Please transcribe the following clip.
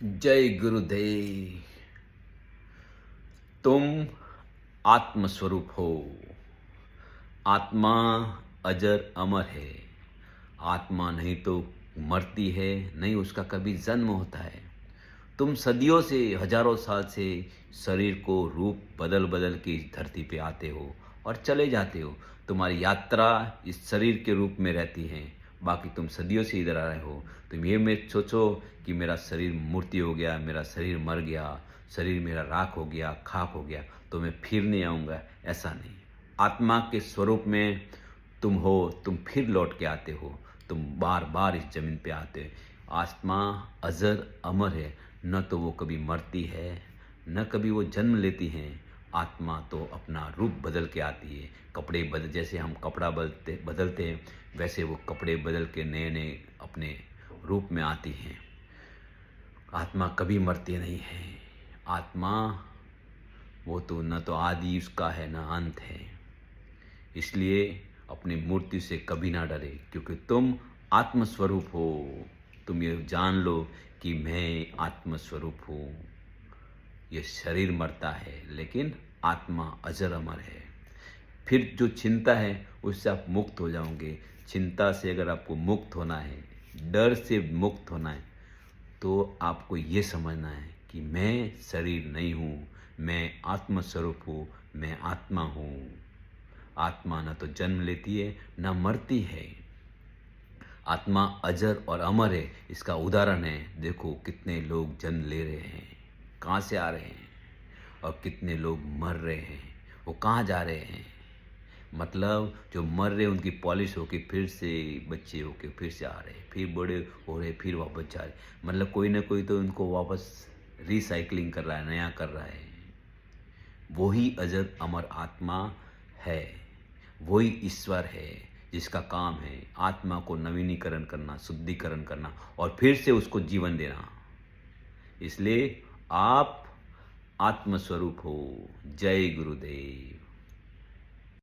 जय गुरुदेव। तुम आत्मस्वरूप हो। आत्मा अजर अमर है। आत्मा नहीं तो मरती है, नहीं उसका कभी जन्म होता है। तुम सदियों से, हजारों साल से शरीर को रूप बदल बदल के इस धरती पे आते हो और चले जाते हो। तुम्हारी यात्रा इस शरीर के रूप में रहती है। बाकी तुम सदियों से इधर आ रहे हो। तुम ये मत सोचो कि मेरा शरीर मूर्ति हो गया, मेरा शरीर मर गया, शरीर मेरा राख हो गया, खाक हो गया तो मैं फिर नहीं आऊँगा। ऐसा नहीं। आत्मा के स्वरूप में तुम हो, तुम फिर लौट के आते हो। तुम बार बार इस जमीन पे आते हो। आत्मा अजर अमर है। न तो वो कभी मरती है, न कभी वो जन्म लेती हैं। आत्मा तो अपना रूप बदल के आती है। कपड़े बदल, जैसे हम कपड़ा बदलते हैं वैसे वो कपड़े बदल के नए नए अपने रूप में आती हैं। आत्मा कभी मरती नहीं है। आत्मा वो तो न तो आदि उसका है न अंत है। इसलिए अपनी मूर्ति से कभी ना डरे, क्योंकि तुम आत्मस्वरूप हो। तुम ये जान लो कि मैं आत्मस्वरूप हूँ। ये शरीर मरता है लेकिन आत्मा अजर अमर है। फिर जो चिंता है उससे आप मुक्त हो जाओगे। चिंता से अगर आपको मुक्त होना है, डर से मुक्त होना है, तो आपको ये समझना है कि मैं शरीर नहीं हूँ, मैं आत्मस्वरूप हूँ, मैं आत्मा हूँ। आत्मा न तो जन्म लेती है न मरती है। आत्मा अजर और अमर है। इसका उदाहरण है, देखो कितने लोग जन्म ले रहे हैं, कहाँ से आ रहे हैं, और कितने लोग मर रहे हैं, वो कहाँ जा रहे हैं। मतलब जो मर रहे उनकी पॉलिश होके फिर से बच्चे होके फिर से आ रहे हैं, फिर बड़े हो रहे फिर वापस जा रहे। मतलब कोई ना कोई तो उनको वापस रिसाइकलिंग कर रहा है, नया कर रहा है। वही अजर अमर आत्मा है, वही ईश्वर है जिसका काम है आत्मा को नवीनीकरण करना, शुद्धिकरण करना और फिर से उसको जीवन देना। इसलिए आप आत्मस्वरूप हो। जय गुरुदेव।